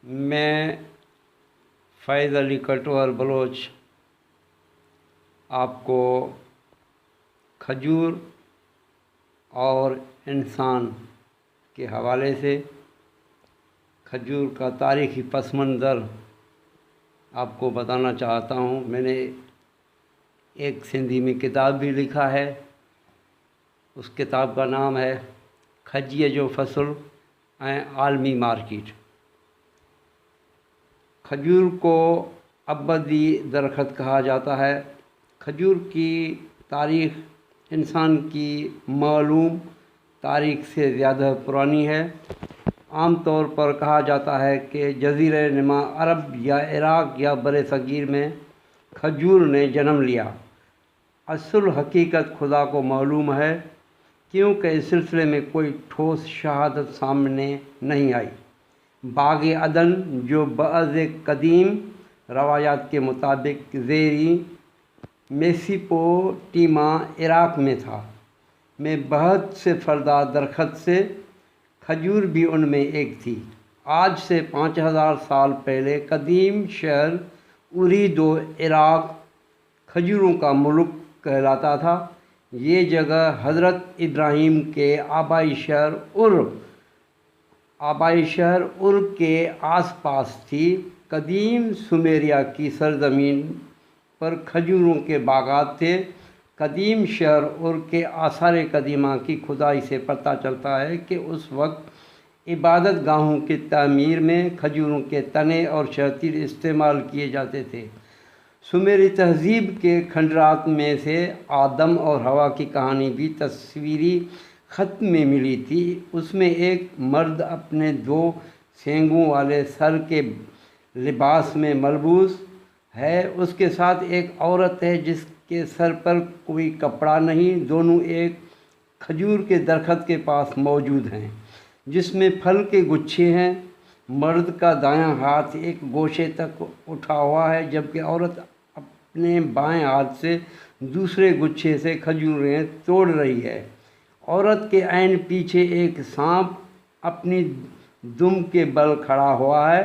میں فیض علی کٹور بلوچ آپ کو کھجور اور انسان کے حوالے سے کھجور کا تاریخی پس منظر آپ کو بتانا چاہتا ہوں۔ میں نے ایک سندھی میں کتاب بھی لکھا ہے، اس کتاب کا نام ہے کھجیے جو فصل عالمی مارکیٹ۔ کھجور کو ابدی درخت کہا جاتا ہے۔ کھجور کی تاریخ انسان کی معلوم تاریخ سے زیادہ پرانی ہے۔ عام طور پر کہا جاتا ہے کہ جزیرہ نما عرب یا عراق یا بر صغیر میں کھجور نے جنم لیا۔ اصل حقیقت خدا کو معلوم ہے، کیونکہ اس سلسلے میں کوئی ٹھوس شہادت سامنے نہیں آئی۔ باغ عدن جو بعض قدیم روایات کے مطابق زیریں میسوپوٹیما عراق میں تھا، میں بہت سے پھلدار درخت سے کھجور بھی ان میں ایک تھی۔ آج سے 5000 سال پہلے قدیم شہر اوریدو عراق کھجوروں کا ملک کہلاتا تھا۔ یہ جگہ حضرت ابراہیم کے آبائی شہر ار کے آس پاس تھی۔ قدیم سمیریا کی سرزمین پر کھجوروں کے باغات تھے۔ قدیم شہر ار کے آثار قدیمہ کی کھدائی سے پتہ چلتا ہے کہ اس وقت عبادت گاہوں کی تعمیر میں کھجوروں کے تنے اور شتیر استعمال کیے جاتے تھے۔ سمیری تہذیب کے کھنڈرات میں سے آدم اور حوا کی کہانی بھی تصویری خط میں ملی تھی۔ اس میں ایک مرد اپنے 2 سینگوں والے سر کے لباس میں ملبوس ہے، اس کے ساتھ ایک عورت ہے جس کے سر پر کوئی کپڑا نہیں۔ دونوں ایک کھجور کے درخت کے پاس موجود ہیں جس میں پھل کے گچھے ہیں۔ مرد کا دایاں ہاتھ ایک گوشے تک اٹھا ہوا ہے، جبکہ عورت اپنے بائیں ہاتھ سے دوسرے گچھے سے کھجوریں توڑ رہی ہے۔ عورت کے عین پیچھے ایک سانپ اپنی دم کے بل کھڑا ہوا ہے،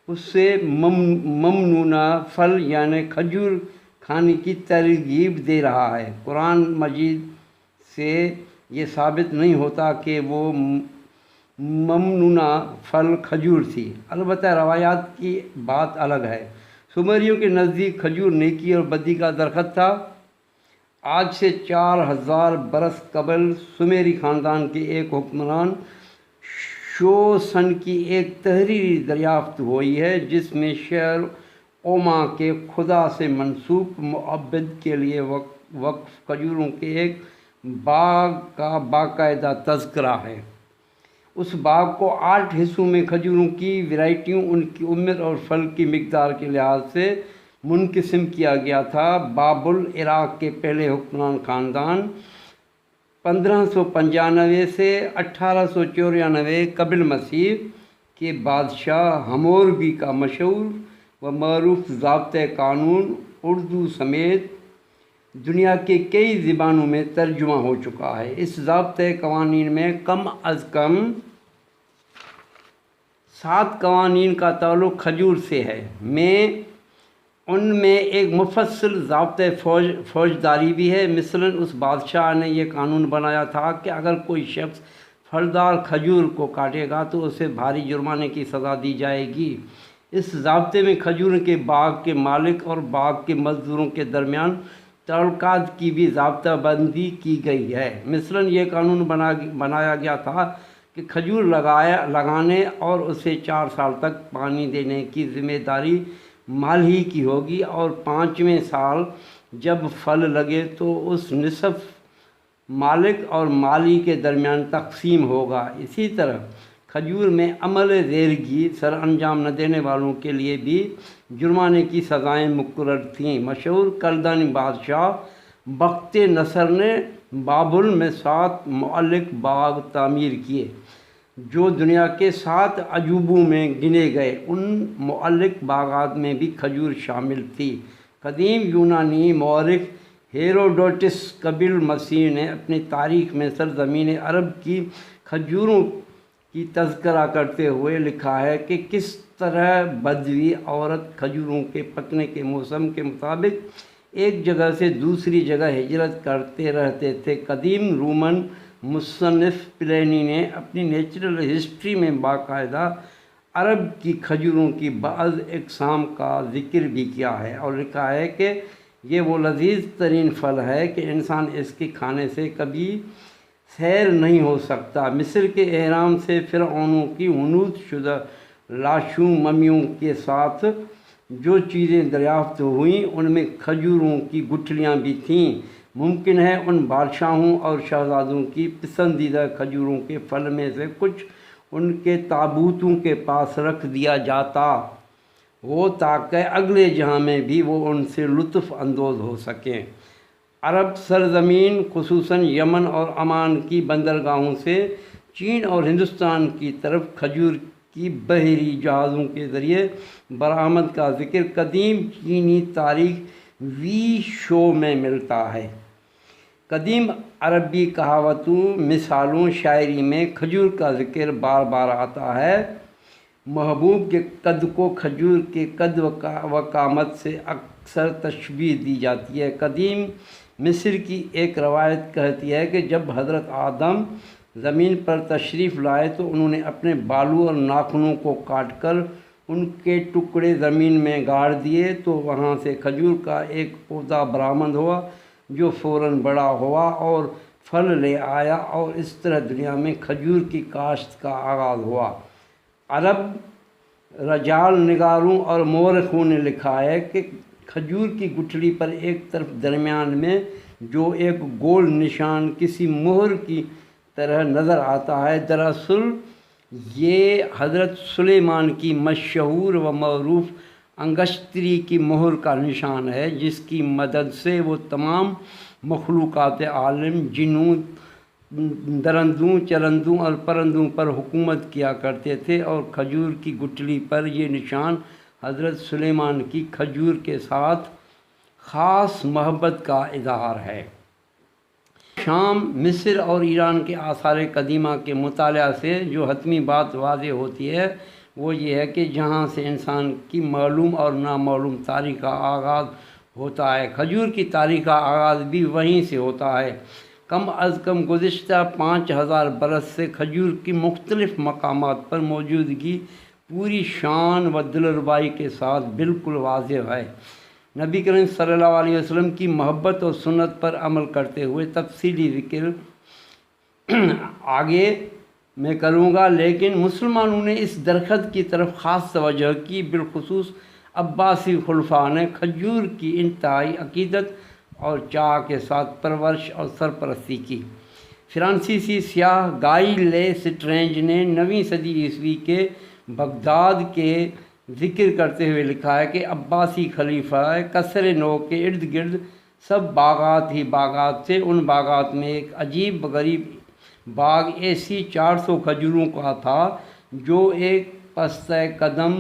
اس سے ممنوعہ پھل یعنی کھجور کھانے کی ترغیب دے رہا ہے۔ قرآن مجید سے یہ ثابت نہیں ہوتا کہ وہ ممنوعہ پھل کھجور تھی، البتہ روایات کی بات الگ ہے۔ سومریوں کے نزدیک کھجور نیکی اور بدی کا درخت تھا۔ آج سے 4000 برس قبل سومیری خاندان کے ایک حکمران شوسن کی ایک تحریر دریافت ہوئی ہے جس میں شہر اوما کے خدا سے منسوب معبد کے لیے وقف کھجوروں کے ایک باغ کا باقاعدہ تذکرہ ہے۔ اس باغ کو 8 حصوں میں کھجوروں کی ورائٹیوں، ان کی عمر اور پھل کی مقدار کے لحاظ سے منقسم کیا گیا تھا۔ بابل عراق کے پہلے حکمران خاندان 1595 سے 1894 قبل مسیح کے بادشاہ ہموربی کا مشہور و معروف ضابطۂ قانون اردو سمیت دنیا کے کئی زبانوں میں ترجمہ ہو چکا ہے۔ اس ضابطۂ قوانین میں کم از کم 7 قوانین کا تعلق کھجور سے ہے۔ ان میں ایک مفصل ضابطۂ فوجداری بھی ہے۔ مثلاً اس بادشاہ نے یہ قانون بنایا تھا کہ اگر کوئی شخص پھلدار کھجور کو کاٹے گا تو اسے بھاری جرمانے کی سزا دی جائے گی۔ اس ضابطے میں کھجور کے باغ کے مالک اور باغ کے مزدوروں کے درمیان تعلقات کی بھی ضابطہ بندی کی گئی ہے۔ مثلاً یہ قانون بنایا گیا تھا کہ کھجور لگانے اور اسے 4 سال تک پانی دینے کی ذمہ داری مالہی کی ہوگی، اور 5ویں سال جب پھل لگے تو اس نصف مالک اور مالی کے درمیان تقسیم ہوگا۔ اسی طرح کھجور میں عمل زیرگی سر انجام نہ دینے والوں کے لیے بھی جرمانے کی سزائیں مقرر تھیں۔ مشہور کلدانی بادشاہ بخت نصر نے بابل میں 7 معلق باغ تعمیر کیے جو دنیا کے 7 عجوبوں میں گنے گئے۔ ان معلق باغات میں بھی کھجور شامل تھی۔ قدیم یونانی مورخ ہیروڈوٹس قبل مسیح نے اپنی تاریخ میں سرزمین عرب کی کھجوروں کی تذکرہ کرتے ہوئے لکھا ہے کہ کس طرح بدوی عورت کھجوروں کے پکنے کے موسم کے مطابق ایک جگہ سے دوسری جگہ ہجرت کرتے رہتے تھے۔ قدیم رومن مصنف پلینی نے اپنی نیچرل ہسٹری میں باقاعدہ عرب کی کھجوروں کی بعض اقسام کا ذکر بھی کیا ہے اور لکھا ہے کہ یہ وہ لذیذ ترین پھل ہے کہ انسان اس کے کھانے سے کبھی سیر نہیں ہو سکتا۔ مصر کے اہرام سے فرعونوں کی حنوط شدہ لاشوں ممیوں کے ساتھ جو چیزیں دریافت ہوئیں ان میں کھجوروں کی گٹھلیاں بھی تھیں۔ ممکن ہے ان بادشاہوں اور شہزادوں کی پسندیدہ کھجوروں کے پھل میں سے کچھ ان کے تابوتوں کے پاس رکھ دیا جاتا ہو تاکہ اگلے جہاں میں بھی وہ ان سے لطف اندوز ہو سکیں۔ عرب سرزمین خصوصاً یمن اور عمان کی بندرگاہوں سے چین اور ہندوستان کی طرف کھجور کی بحری جہازوں کے ذریعے برآمد کا ذکر قدیم چینی تاریخ وی شو میں ملتا ہے۔ قدیم عربی کہاوتوں، مثالوں، شاعری میں کھجور کا ذکر بار بار آتا ہے۔ محبوب کے قد کو کھجور کے قد و قامت سے اکثر تشبیہ دی جاتی ہے۔ قدیم مصر کی ایک روایت کہتی ہے کہ جب حضرت آدم زمین پر تشریف لائے تو انہوں نے اپنے بالوں اور ناخنوں کو کاٹ کر ان کے ٹکڑے زمین میں گاڑ دیے تو وہاں سے کھجور کا ایک پودا برآمد ہوا جو فوراً بڑا ہوا اور پھل لے آیا اور اس طرح دنیا میں کھجور کی کاشت کا آغاز ہوا۔ عرب رجال نگاروں اور مورخوں نے لکھا ہے کہ کھجور کی گٹھلی پر ایک طرف درمیان میں جو ایک گول نشان کسی مہر کی طرح نظر آتا ہے، دراصل یہ حضرت سلیمان کی مشہور و معروف انگشتری کی مہر کا نشان ہے جس کی مدد سے وہ تمام مخلوقات عالم، جنوں، درندوں، چرندوں اور پرندوں پر حکومت کیا کرتے تھے، اور کھجور کی گٹھلی پر یہ نشان حضرت سلیمان کی کھجور کے ساتھ خاص محبت کا اظہار ہے۔ شام، مصر اور ایران کے آثار قدیمہ کے مطالعہ سے جو حتمی بات واضح ہوتی ہے وہ یہ ہے کہ جہاں سے انسان کی معلوم اور نامعلوم تاریخ کا آغاز ہوتا ہے، کھجور کی تاریخ کا آغاز بھی وہیں سے ہوتا ہے۔ کم از کم گزشتہ 5000 برس سے کھجور کی مختلف مقامات پر موجودگی پوری شان و دلربائی کے ساتھ بالکل واضح ہے۔ نبی کریم صلی اللہ علیہ وسلم کی محبت اور سنت پر عمل کرتے ہوئے تفصیلی ذکر آگے میں کروں گا، لیکن مسلمانوں نے اس درخت کی طرف خاص توجہ کی۔ بالخصوص عباسی خلفاء نے کھجور کی انتہائی عقیدت اور چاہ کے ساتھ پرورش اور سرپرستی کی۔ فرانسیسی سیاح گائی لے سٹرینج نے 9ویں صدی عیسوی کے بغداد کے ذکر کرتے ہوئے لکھا ہے کہ عباسی خلیفہ قصر نو کے ارد گرد سب باغات ہی باغات تھے۔ ان باغات میں ایک عجیب غریب باغ ایسی 400 کھجوروں کا تھا جو ایک پستہ قدم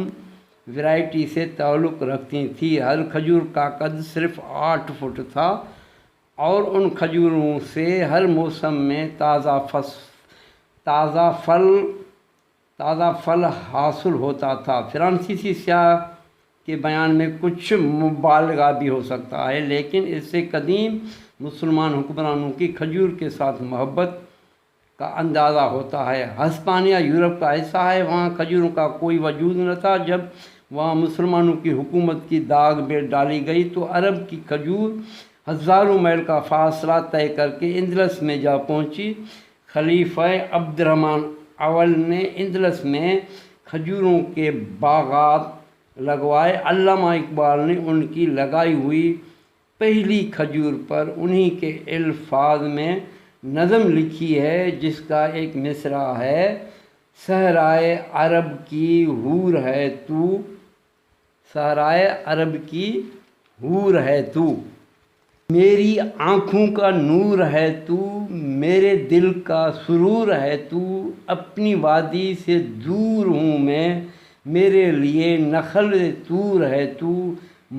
ورائٹی سے تعلق رکھتی تھی۔ ہر کھجور کا قد صرف 8 فٹ تھا اور ان کھجوروں سے ہر موسم میں تازہ پھل حاصل ہوتا تھا۔ فرانسیسی سیاح کے بیان میں کچھ مبالغہ بھی ہو سکتا ہے، لیکن اس سے قدیم مسلمان حکمرانوں کی کھجور کے ساتھ محبت کا اندازہ ہوتا ہے۔ ہسپانیہ یورپ کا حصہ ہے، وہاں کھجوروں کا کوئی وجود نہ تھا۔ جب وہاں مسلمانوں کی حکومت کی داغ میں ڈالی گئی تو عرب کی کھجور ہزاروں میل کا فاصلہ طے کر کے اندلس میں جا پہنچی۔ خلیفہ عبد الرحمن اول نے اندلس میں کھجوروں کے باغات لگوائے۔ علامہ اقبال نے ان کی لگائی ہوئی پہلی کھجور پر انہی کے الفاظ میں نظم لکھی ہے جس کا ایک مصرع ہے: صحرائے عرب کی حور ہے تو، صحرائے عرب کی حور ہے تو، میری آنکھوں کا نور ہے تو، میرے دل کا سرور ہے تو، اپنی وادی سے دور ہوں میں، میرے لیے نخل طور ہے تو،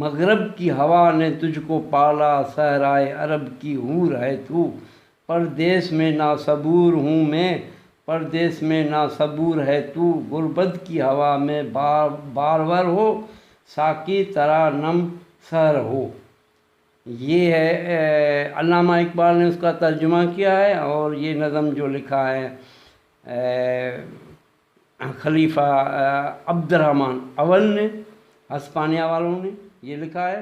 مغرب کی ہوا نے تجھ کو پالا، صحرائے عرب کی حور ہے تو، پردیس میں ناصبور ہوں میں، پردیس میں نا صبور ہے تو، غربت کی ہوا میں بارور ہو، ساقی ترا نم سحر ہو۔ یہ ہے علامہ اقبال نے اس کا ترجمہ کیا ہے، اور یہ نظم جو لکھا ہے خلیفہ عبد الرحمن اول نے، ہسپانیہ والوں نے یہ لکھا ہے۔